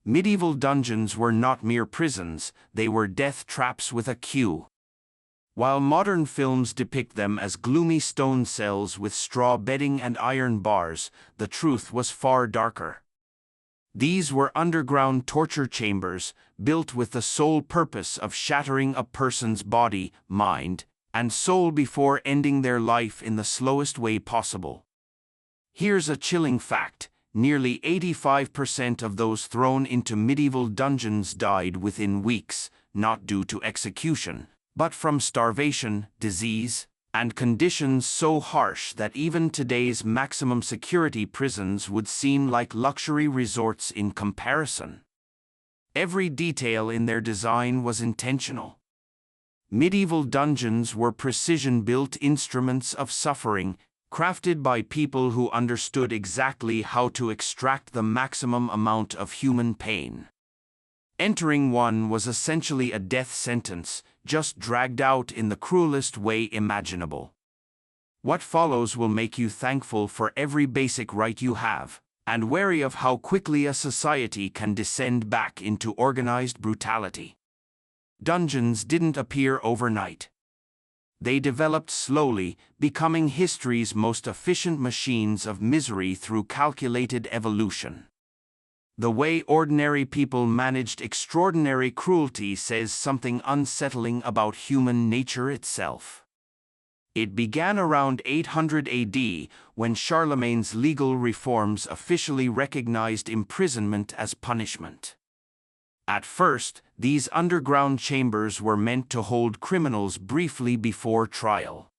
Medieval dungeons were not mere prisons, they were death traps with a queue. While modern films depict them as gloomy stone cells with straw bedding and iron bars, the truth was far darker. These were underground torture chambers, built with the sole purpose of shattering a person's body, mind, and soul before ending their life in the slowest way possible. Here's a chilling fact: nearly 85% of those thrown into medieval dungeons died within weeks, not due to execution, but from starvation, disease, and conditions so harsh that even today's maximum security prisons would seem like luxury resorts in comparison. Every detail in their design was intentional. Medieval dungeons were precision-built instruments of suffering, crafted by people who understood exactly how to extract the maximum amount of human pain. Entering one was essentially a death sentence, just dragged out in the cruelest way imaginable. What follows will make you thankful for every basic right you have, and wary of how quickly a society can descend back into organized brutality. Dungeons didn't appear overnight. They developed slowly, becoming history's most efficient machines of misery through calculated evolution. The way ordinary people managed extraordinary cruelty says something unsettling about human nature itself. It began around 800 AD, when Charlemagne's legal reforms officially recognized imprisonment as punishment. At first, these underground chambers were meant to hold criminals briefly before trial.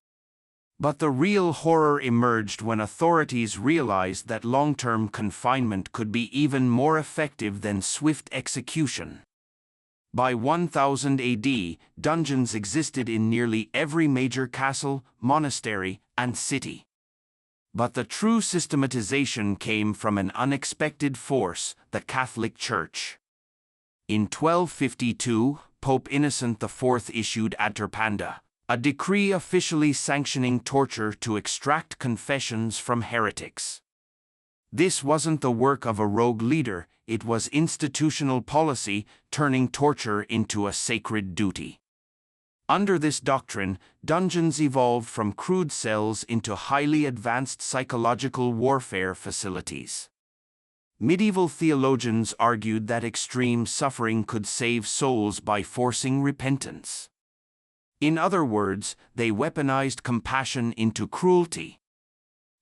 But the real horror emerged when authorities realized that long-term confinement could be even more effective than swift execution. By 1000 AD, dungeons existed in nearly every major castle, monastery, and city. But the true systematization came from an unexpected force: the Catholic Church. In 1252, Pope Innocent IV issued Aterpanda, a decree officially sanctioning torture to extract confessions from heretics. This wasn't the work of a rogue leader, it was institutional policy, turning torture into a sacred duty. Under this doctrine, dungeons evolved from crude cells into highly advanced psychological warfare facilities. Medieval theologians argued that extreme suffering could save souls by forcing repentance. In other words, they weaponized compassion into cruelty.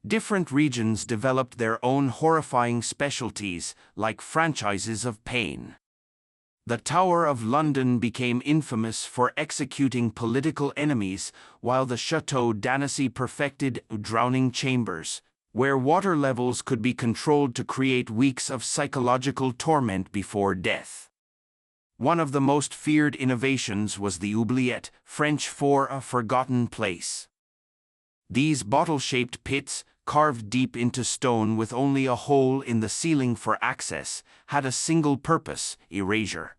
Different regions developed their own horrifying specialties, like franchises of pain. The Tower of London became infamous for executing political enemies, while the Chateau d'Annecy perfected drowning chambers, where water levels could be controlled to create weeks of psychological torment before death. One of the most feared innovations was the oubliette, French for a forgotten place. These bottle-shaped pits, carved deep into stone with only a hole in the ceiling for access, had a single purpose: erasure.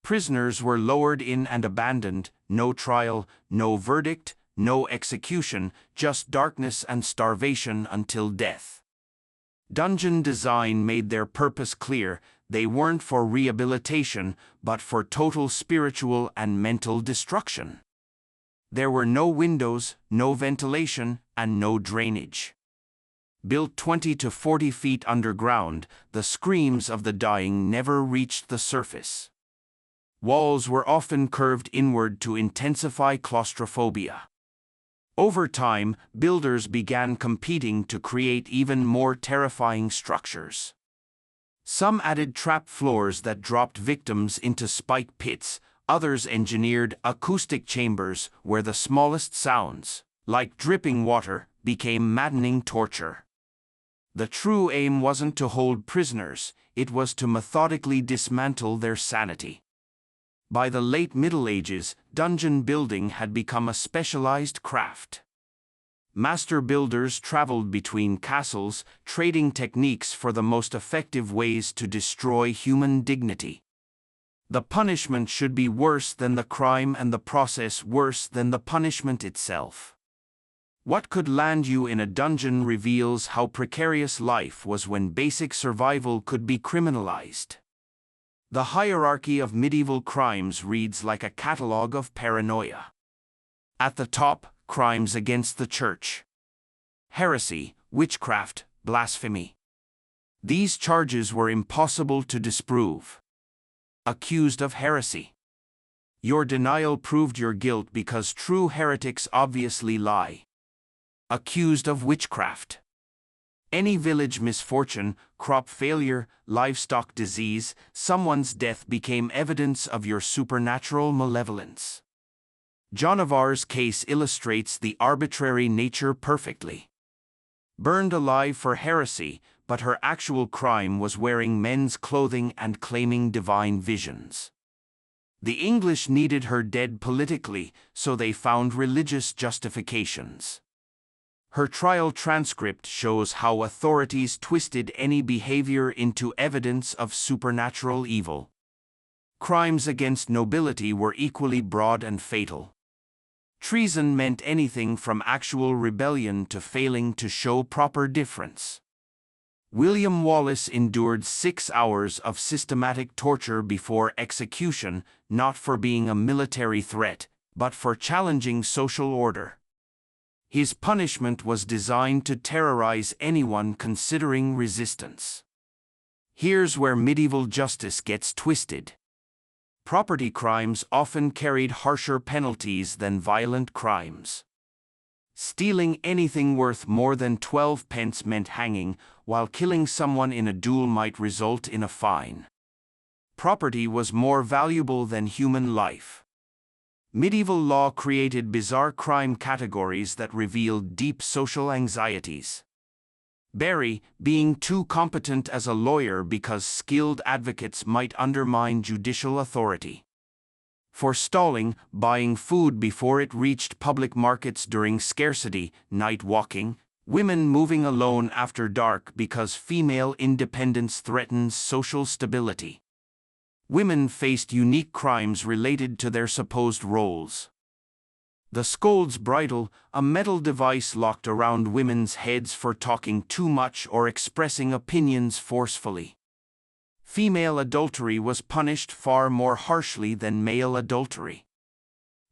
Prisoners were lowered in and abandoned, no trial, no verdict, no execution, just darkness and starvation until death. Dungeon design made their purpose clear: they weren't for rehabilitation, but for total spiritual and mental destruction. There were no windows, no ventilation, and no drainage. Built 20 to 40 feet underground, the screams of the dying never reached the surface. Walls were often curved inward to intensify claustrophobia. Over time, builders began competing to create even more terrifying structures. Some added trap floors that dropped victims into spike pits, others engineered acoustic chambers where the smallest sounds, like dripping water, became maddening torture. The true aim wasn't to hold prisoners, it was to methodically dismantle their sanity. By the late Middle Ages, dungeon building had become a specialized craft. Master builders traveled between castles, trading techniques for the most effective ways to destroy human dignity. The punishment should be worse than the crime and the process worse than the punishment itself. What could land you in a dungeon reveals how precarious life was when basic survival could be criminalized. The hierarchy of medieval crimes reads like a catalogue of paranoia. At the top, crimes against the church. Heresy, witchcraft, blasphemy. These charges were impossible to disprove. Accused of heresy. Your denial proved your guilt because true heretics obviously lie. Accused of witchcraft. Any village misfortune, crop failure, livestock disease, someone's death became evidence of your supernatural malevolence. Joan of Arc's case illustrates the arbitrary nature perfectly. Burned alive for heresy, but her actual crime was wearing men's clothing and claiming divine visions. The English needed her dead politically, so they found religious justifications. Her trial transcript shows how authorities twisted any behavior into evidence of supernatural evil. Crimes against nobility were equally broad and fatal. Treason meant anything from actual rebellion to failing to show proper difference. William Wallace endured 6 hours of systematic torture before execution, not for being a military threat, but for challenging social order. His punishment was designed to terrorize anyone considering resistance. Here's where medieval justice gets twisted. Property crimes often carried harsher penalties than violent crimes. Stealing anything worth more than 12 pence meant hanging, while killing someone in a duel might result in a fine. Property was more valuable than human life. Medieval law created bizarre crime categories that revealed deep social anxieties. Barry, being too competent as a lawyer because skilled advocates might undermine judicial authority. Forestalling, buying food before it reached public markets during scarcity, night walking, women moving alone after dark because female independence threatens social stability. Women faced unique crimes related to their supposed roles. The scold's bridle, a metal device locked around women's heads for talking too much or expressing opinions forcefully. Female adultery was punished far more harshly than male adultery.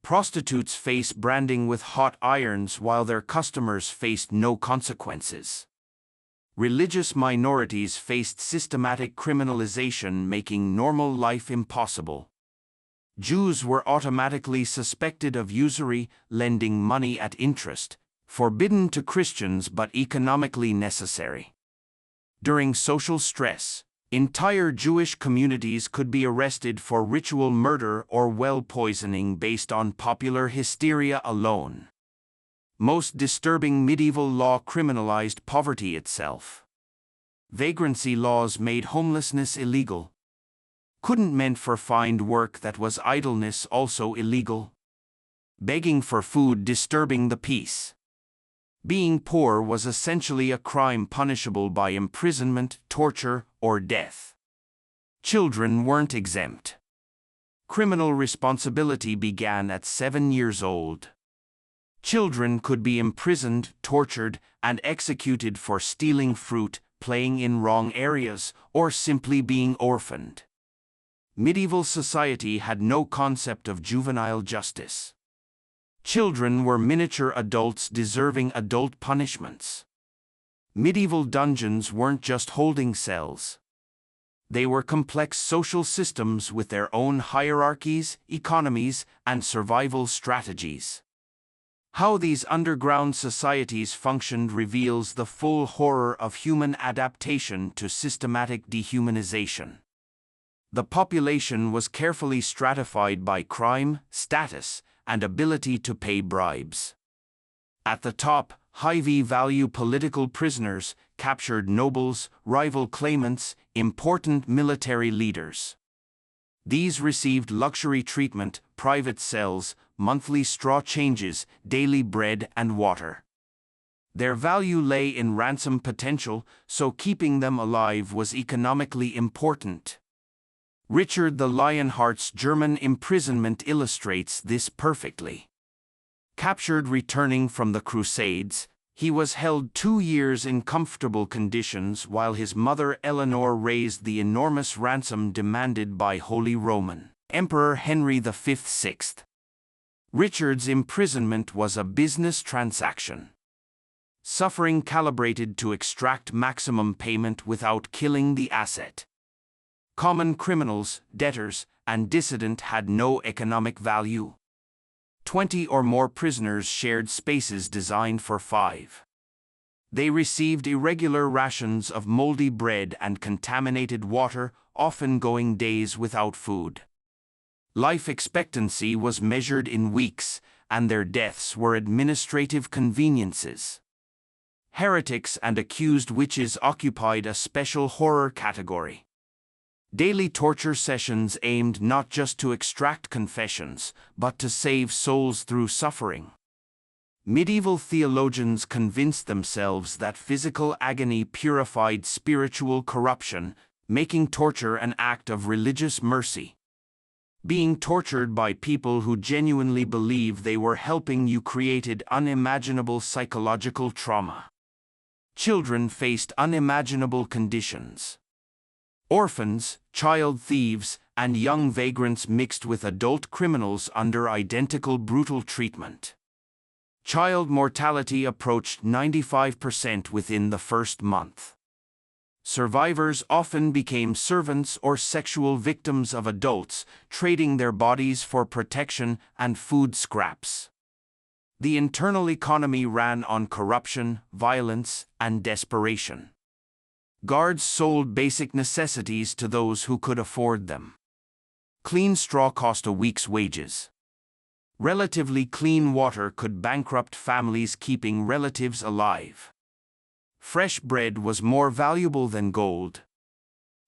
Prostitutes face branding with hot irons while their customers faced no consequences. Religious minorities faced systematic criminalization, making normal life impossible. Jews were automatically suspected of usury, lending money at interest, forbidden to Christians but economically necessary. During social stress, entire Jewish communities could be arrested for ritual murder or well poisoning based on popular hysteria alone. Most disturbing, medieval law criminalized poverty itself. Vagrancy laws made homelessness illegal. Couldn't meant for find work that was idleness also illegal. Begging for food disturbing the peace. Being poor was essentially a crime punishable by imprisonment, torture, or death. Children weren't exempt. Criminal responsibility began at 7 years old. Children could be imprisoned, tortured, and executed for stealing fruit, playing in wrong areas, or simply being orphaned. Medieval society had no concept of juvenile justice. Children were miniature adults deserving adult punishments. Medieval dungeons weren't just holding cells. They were complex social systems with their own hierarchies, economies, and survival strategies. How these underground societies functioned reveals the full horror of human adaptation to systematic dehumanization. The population was carefully stratified by crime, status, and ability to pay bribes. At the top, high-value political prisoners, captured nobles, rival claimants, important military leaders. These received luxury treatment, private cells, monthly straw changes, daily bread and water. Their value lay in ransom potential, so keeping them alive was economically important. Richard the Lionheart's German imprisonment illustrates this perfectly. Captured returning from the Crusades, He was held 2 years in comfortable conditions while his mother Eleanor raised the enormous ransom demanded by Holy Roman Emperor Henry V. VI. Richard's imprisonment was a business transaction. Suffering calibrated to extract maximum payment without killing the asset. Common criminals, debtors, and dissident had no economic value. 20 or more prisoners shared spaces designed for 5. They received irregular rations of moldy bread and contaminated water, often going days without food. Life expectancy was measured in weeks, and their deaths were administrative conveniences. Heretics and accused witches occupied a special horror category. Daily torture sessions aimed not just to extract confessions, but to save souls through suffering. Medieval theologians convinced themselves that physical agony purified spiritual corruption, making torture an act of religious mercy. Being tortured by people who genuinely believe they were helping you created unimaginable psychological trauma. Children faced unimaginable conditions. Orphans, child thieves, and young vagrants mixed with adult criminals under identical brutal treatment. Child mortality approached 95% within the first month. Survivors often became servants or sexual victims of adults, trading their bodies for protection and food scraps. The internal economy ran on corruption, violence, and desperation. Guards sold basic necessities to those who could afford them. Clean straw cost a week's wages. Relatively clean water could bankrupt families keeping relatives alive. Fresh bread was more valuable than gold.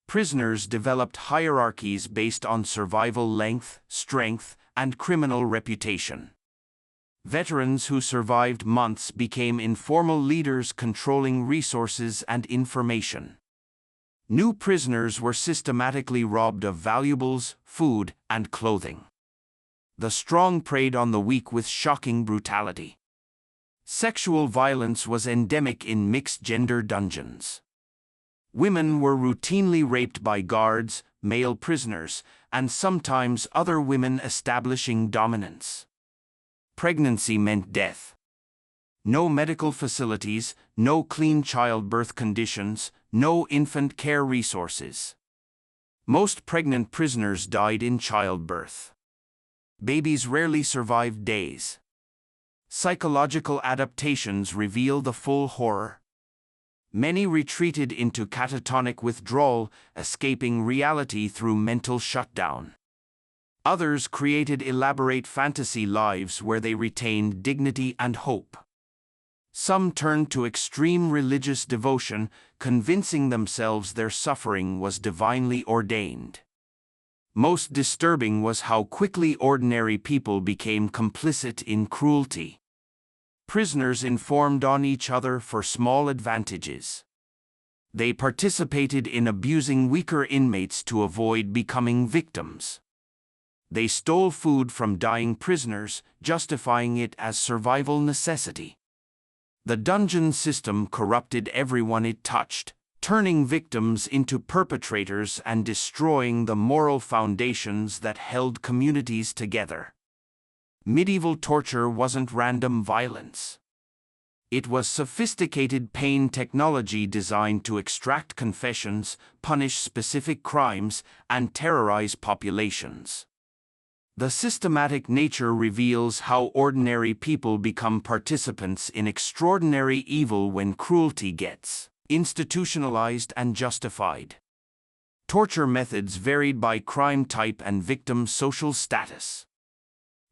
Prisoners developed hierarchies based on survival length, strength, and criminal reputation. Veterans who survived months became informal leaders controlling resources and information. New prisoners were systematically robbed of valuables, food, and clothing. The strong preyed on the weak with shocking brutality. Sexual violence was endemic in mixed-gender dungeons. Women were routinely raped by guards, male prisoners, and sometimes other women establishing dominance. Pregnancy meant death. No medical facilities, no clean childbirth conditions, no infant care resources. Most pregnant prisoners died in childbirth. Babies rarely survived days. Psychological adaptations reveal the full horror. Many retreated into catatonic withdrawal, escaping reality through mental shutdown. Others created elaborate fantasy lives where they retained dignity and hope. Some turned to extreme religious devotion, convincing themselves their suffering was divinely ordained. Most disturbing was how quickly ordinary people became complicit in cruelty. Prisoners informed on each other for small advantages. They participated in abusing weaker inmates to avoid becoming victims. They stole food from dying prisoners, justifying it as survival necessity. The dungeon system corrupted everyone it touched, turning victims into perpetrators and destroying the moral foundations that held communities together. Medieval torture wasn't random violence. It was sophisticated pain technology designed to extract confessions, punish specific crimes, and terrorize populations. The systematic nature reveals how ordinary people become participants in extraordinary evil when cruelty gets institutionalized and justified. Torture methods varied by crime type and victim social status.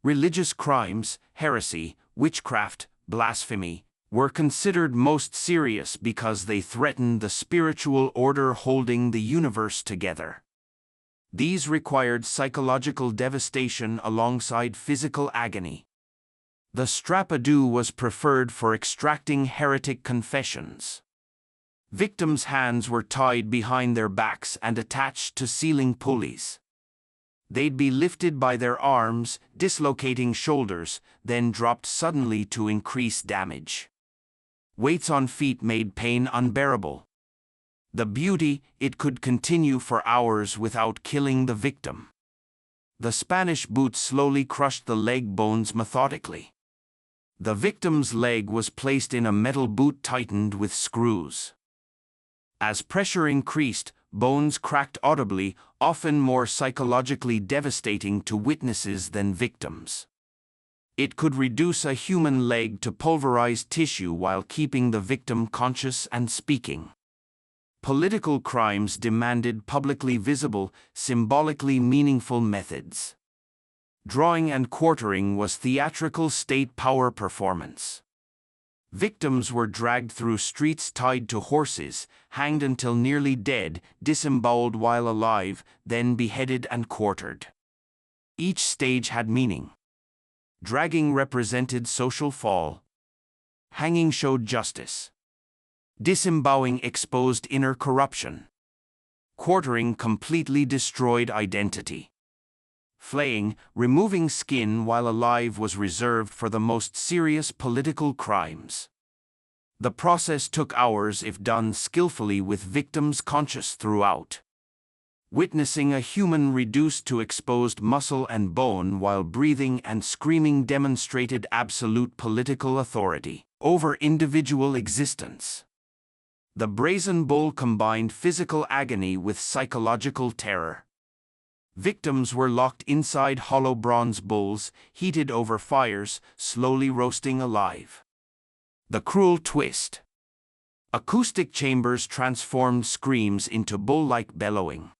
Religious crimes, heresy, witchcraft, blasphemy, were considered most serious because they threatened the spiritual order holding the universe together. These required psychological devastation alongside physical agony. The strap-a-do was preferred for extracting heretic confessions. Victims' hands were tied behind their backs and attached to ceiling pulleys. They'd be lifted by their arms, dislocating shoulders, then dropped suddenly to increase damage. Weights on feet made pain unbearable. The beauty, it could continue for hours without killing the victim. The Spanish boot slowly crushed the leg bones methodically. The victim's leg was placed in a metal boot tightened with screws. As pressure increased, bones cracked audibly, often more psychologically devastating to witnesses than victims. It could reduce a human leg to pulverized tissue while keeping the victim conscious and speaking. Political crimes demanded publicly visible, symbolically meaningful methods. Drawing and quartering was theatrical state power performance. Victims were dragged through streets tied to horses, hanged until nearly dead, disemboweled while alive, then beheaded and quartered. Each stage had meaning. Dragging represented social fall. Hanging showed justice. Disemboweling exposed inner corruption. Quartering completely destroyed identity. Flaying, removing skin while alive, was reserved for the most serious political crimes. The process took hours if done skillfully, with victims conscious throughout. Witnessing a human reduced to exposed muscle and bone while breathing and screaming demonstrated absolute political authority over individual existence. The brazen bull combined physical agony with psychological terror. Victims were locked inside hollow bronze bulls, heated over fires, slowly roasting alive. The cruel twist. Acoustic chambers transformed screams into bull-like bellowing,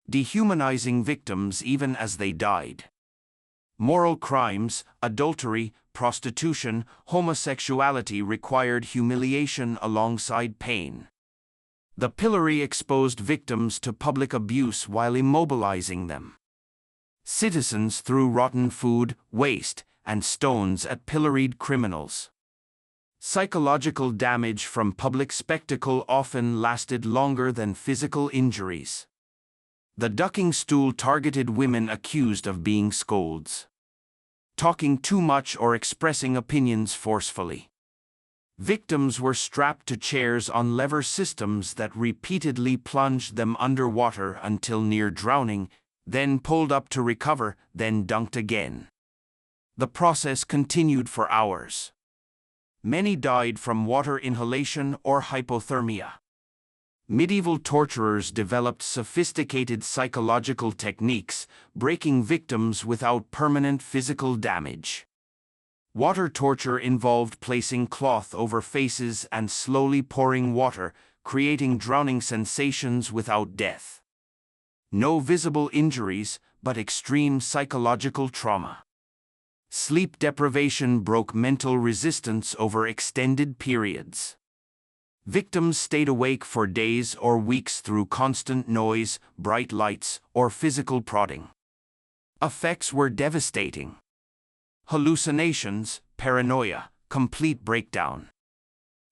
dehumanizing victims even as they died. Moral crimes, adultery, prostitution, homosexuality required humiliation alongside pain. The pillory exposed victims to public abuse while immobilizing them. Citizens threw rotten food, waste, and stones at pilloried criminals. Psychological damage from public spectacle often lasted longer than physical injuries. The ducking stool targeted women accused of being scolds, talking too much or expressing opinions forcefully. Victims were strapped to chairs on lever systems that repeatedly plunged them underwater until near drowning, then pulled up to recover, then dunked again. The process continued for hours. Many died from water inhalation or hypothermia. Medieval torturers developed sophisticated psychological techniques, breaking victims without permanent physical damage. Water torture involved placing cloth over faces and slowly pouring water, creating drowning sensations without death. No visible injuries, but extreme psychological trauma. Sleep deprivation broke mental resistance over extended periods. Victims stayed awake for days or weeks through constant noise, bright lights, or physical prodding. Effects were devastating. Hallucinations, paranoia, complete breakdown.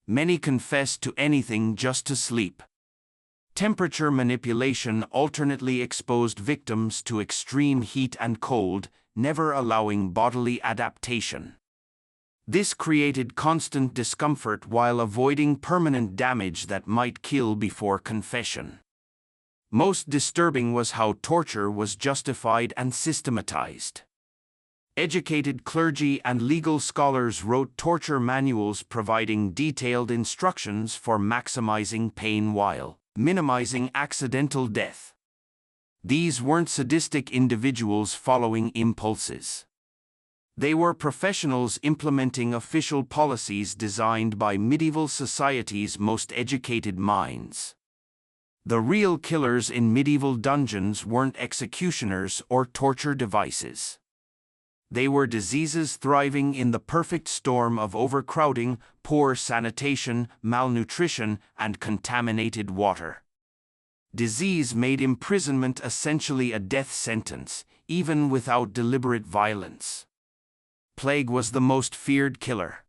Many confessed to anything just to sleep. Temperature manipulation alternately exposed victims to extreme heat and cold, never allowing bodily adaptation. This created constant discomfort while avoiding permanent damage that might kill before confession. Most disturbing was how torture was justified and systematized. Educated clergy and legal scholars wrote torture manuals providing detailed instructions for maximizing pain while minimizing accidental death. These weren't sadistic individuals following impulses. They were professionals implementing official policies designed by medieval society's most educated minds. The real killers in medieval dungeons weren't executioners or torture devices. They were diseases thriving in the perfect storm of overcrowding, poor sanitation, malnutrition, and contaminated water. Disease made imprisonment essentially a death sentence, even without deliberate violence. Plague was the most feared killer.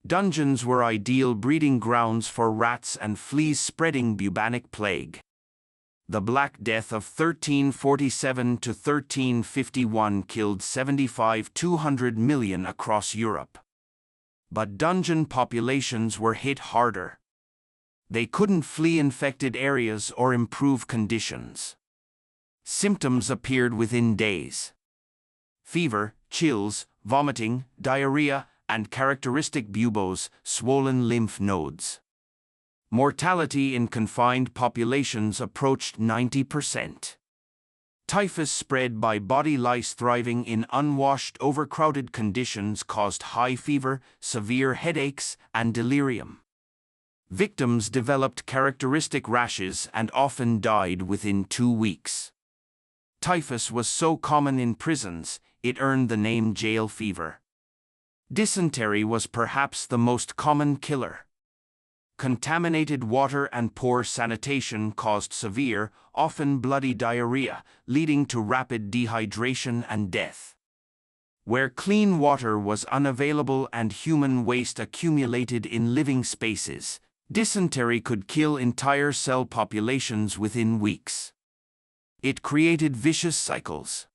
Dungeons were ideal breeding grounds for rats and fleas spreading bubonic plague. The Black Death of 1347 to 1351 killed 200 million across Europe. But dungeon populations were hit harder. They couldn't flee infected areas or improve conditions. Symptoms appeared within days. Fever, chills, vomiting, diarrhea, and characteristic buboes, swollen lymph nodes. Mortality in confined populations approached 90%. Typhus spread by body lice thriving in unwashed, overcrowded conditions caused high fever, severe headaches, and delirium. Victims developed characteristic rashes and often died within 2 weeks. Typhus was so common in prisons, it earned the name jail fever. Dysentery was perhaps the most common killer. Contaminated water and poor sanitation caused severe, often bloody diarrhea, leading to rapid dehydration and death. Where clean water was unavailable and human waste accumulated in living spaces, dysentery could kill entire cell populations within weeks. It created vicious cycles.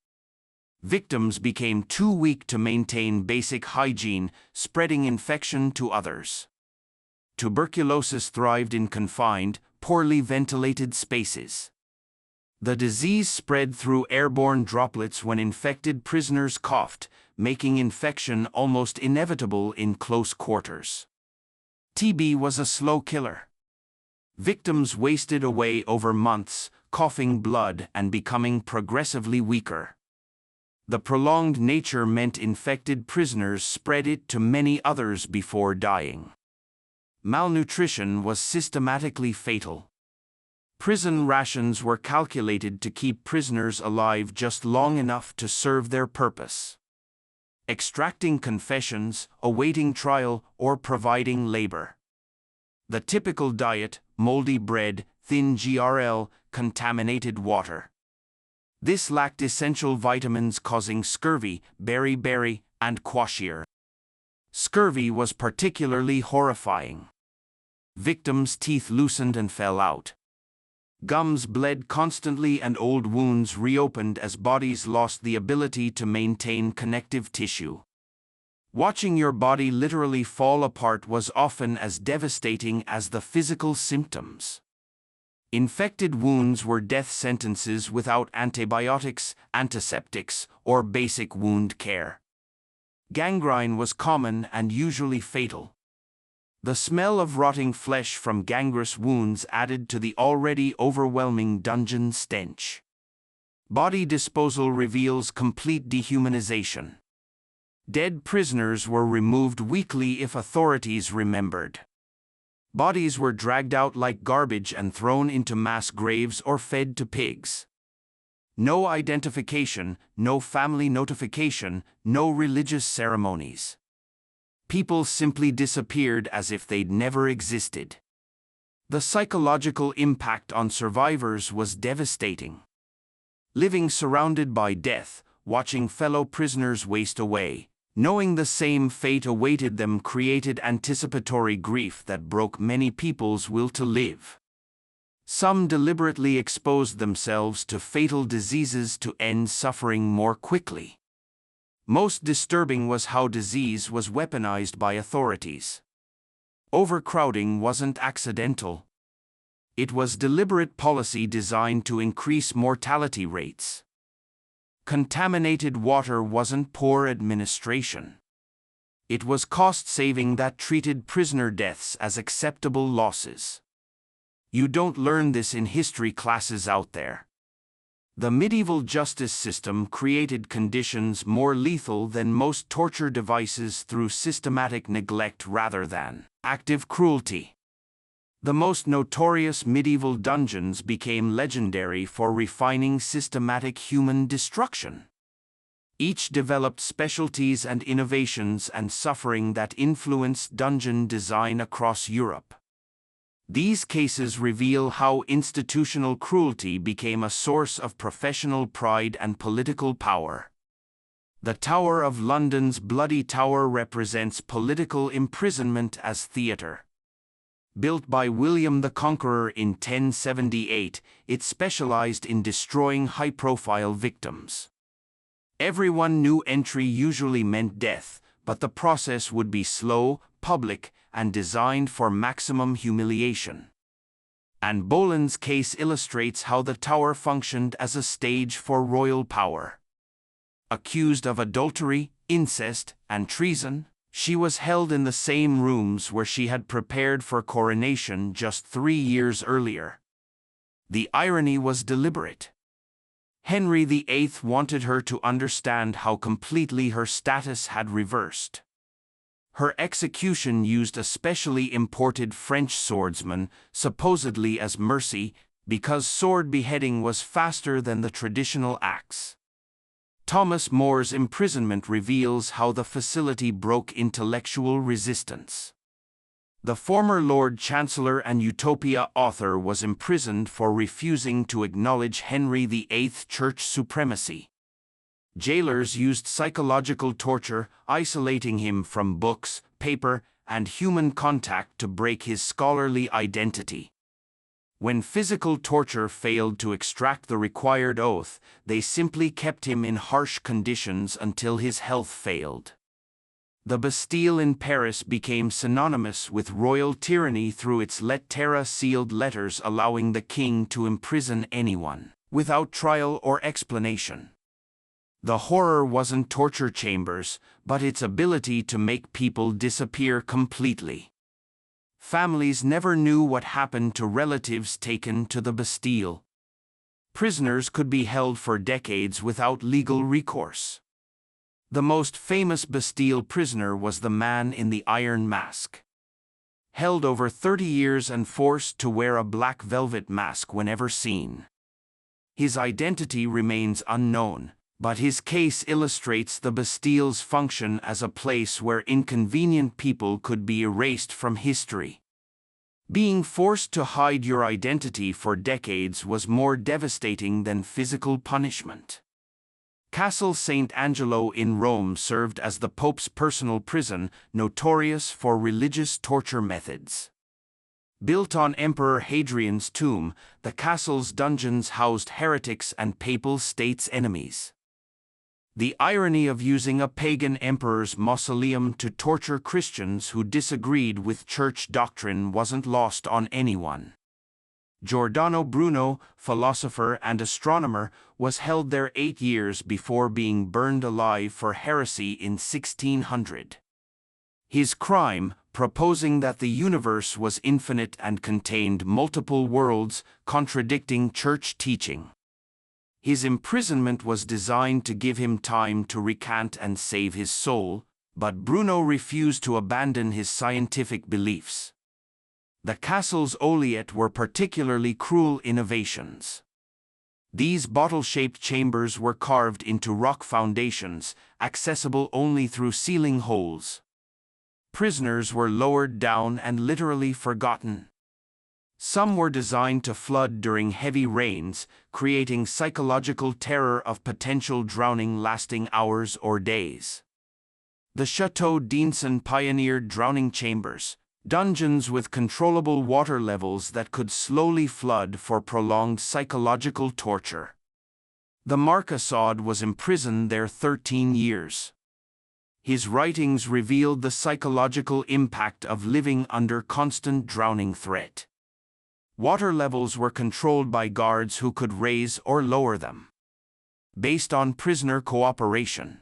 Victims became too weak to maintain basic hygiene, spreading infection to others. Tuberculosis thrived in confined, poorly ventilated spaces. The disease spread through airborne droplets when infected prisoners coughed, making infection almost inevitable in close quarters. TB was a slow killer. Victims wasted away over months, coughing blood and becoming progressively weaker. The prolonged nature meant infected prisoners spread it to many others before dying. Malnutrition was systematically fatal. Prison rations were calculated to keep prisoners alive just long enough to serve their purpose. Extracting confessions, awaiting trial, or providing labor. The typical diet: moldy bread, thin GRL, contaminated water. This lacked essential vitamins, causing scurvy, beriberi, and quashior. Scurvy was particularly horrifying. Victims' teeth loosened and fell out. Gums bled constantly and old wounds reopened as bodies lost the ability to maintain connective tissue. Watching your body literally fall apart was often as devastating as the physical symptoms. Infected wounds were death sentences without antibiotics, antiseptics, or basic wound care. Gangrene was common and usually fatal. The smell of rotting flesh from gangrenous wounds added to the already overwhelming dungeon stench. Body disposal reveals complete dehumanization. Dead prisoners were removed weekly if authorities remembered. Bodies were dragged out like garbage and thrown into mass graves or fed to pigs. No identification, no family notification, no religious ceremonies. People simply disappeared as if they'd never existed. The psychological impact on survivors was devastating. Living surrounded by death, watching fellow prisoners waste away, knowing the same fate awaited them created anticipatory grief that broke many people's will to live. Some deliberately exposed themselves to fatal diseases to end suffering more quickly. Most disturbing was how disease was weaponized by authorities. Overcrowding wasn't accidental. It was deliberate policy designed to increase mortality rates. Contaminated water wasn't poor administration. It was cost-saving that treated prisoner deaths as acceptable losses. You don't learn this in history classes out there. The medieval justice system created conditions more lethal than most torture devices through systematic neglect rather than active cruelty. The most notorious medieval dungeons became legendary for refining systematic human destruction. Each developed specialties and innovations and suffering that influenced dungeon design across Europe. These cases reveal how institutional cruelty became a source of professional pride and political power. The Tower of London's Bloody Tower represents political imprisonment as theatre. Built by William the Conqueror in 1078, it specialized in destroying high-profile victims. Everyone knew entry usually meant death, but the process would be slow, public, and designed for maximum humiliation. And Boland's case illustrates how the Tower functioned as a stage for royal power. Accused of adultery, incest, and treason, she was held in the same rooms where she had prepared for coronation just 3 years earlier. The irony was deliberate. Henry VIII wanted her to understand how completely her status had reversed. Her execution used a specially imported French swordsman, supposedly as mercy, because sword beheading was faster than the traditional axe. Thomas More's imprisonment reveals how the facility broke intellectual resistance. The former Lord Chancellor and Utopia author was imprisoned for refusing to acknowledge Henry VIII's church supremacy. Jailers used psychological torture, isolating him from books, paper, and human contact to break his scholarly identity. When physical torture failed to extract the required oath, they simply kept him in harsh conditions until his health failed. The Bastille in Paris became synonymous with royal tyranny through its lettres sealed letters allowing the king to imprison anyone, without trial or explanation. The horror wasn't torture chambers, but its ability to make people disappear completely. Families never knew what happened to relatives taken to the Bastille. Prisoners could be held for decades without legal recourse. The most famous Bastille prisoner was the man in the iron mask. Held over 30 years and forced to wear a black velvet mask whenever seen. His identity remains unknown, but his case illustrates the Bastille's function as a place where inconvenient people could be erased from history. Being forced to hide your identity for decades was more devastating than physical punishment. Castle Sant'Angelo in Rome served as the Pope's personal prison, notorious for religious torture methods. Built on Emperor Hadrian's tomb, the castle's dungeons housed heretics and papal states' enemies. The irony of using a pagan emperor's mausoleum to torture Christians who disagreed with church doctrine wasn't lost on anyone. Giordano Bruno, philosopher and astronomer, was held there 8 years before being burned alive for heresy in 1600. His crime, proposing that the universe was infinite and contained multiple worlds, contradicting church teaching. His imprisonment was designed to give him time to recant and save his soul, but Bruno refused to abandon his scientific beliefs. The castle's oleate were particularly cruel innovations. These bottle-shaped chambers were carved into rock foundations, accessible only through ceiling holes. Prisoners were lowered down and literally forgotten. Some were designed to flood during heavy rains, creating psychological terror of potential drowning lasting hours or days. The Chateau d'Inson pioneered drowning chambers, dungeons with controllable water levels that could slowly flood for prolonged psychological torture. The Marquessade was imprisoned there 13 years. His writings revealed the psychological impact of living under constant drowning threat. Water levels were controlled by guards who could raise or lower them, based on prisoner cooperation.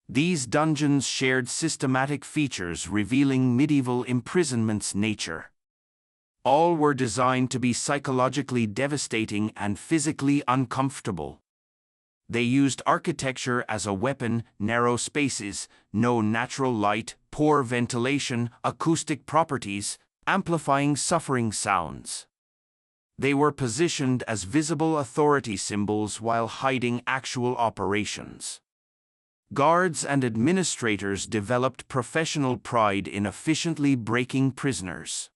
These dungeons shared systematic features revealing medieval imprisonment's nature. All were designed to be psychologically devastating and physically uncomfortable. They used architecture as a weapon: narrow spaces, no natural light, poor ventilation, acoustic properties, amplifying suffering sounds. They were positioned as visible authority symbols while hiding actual operations. Guards and administrators developed professional pride in efficiently breaking prisoners.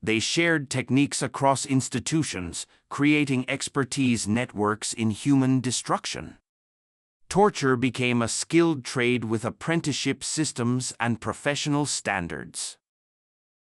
They shared techniques across institutions, creating expertise networks in human destruction. Torture became a skilled trade with apprenticeship systems and professional standards.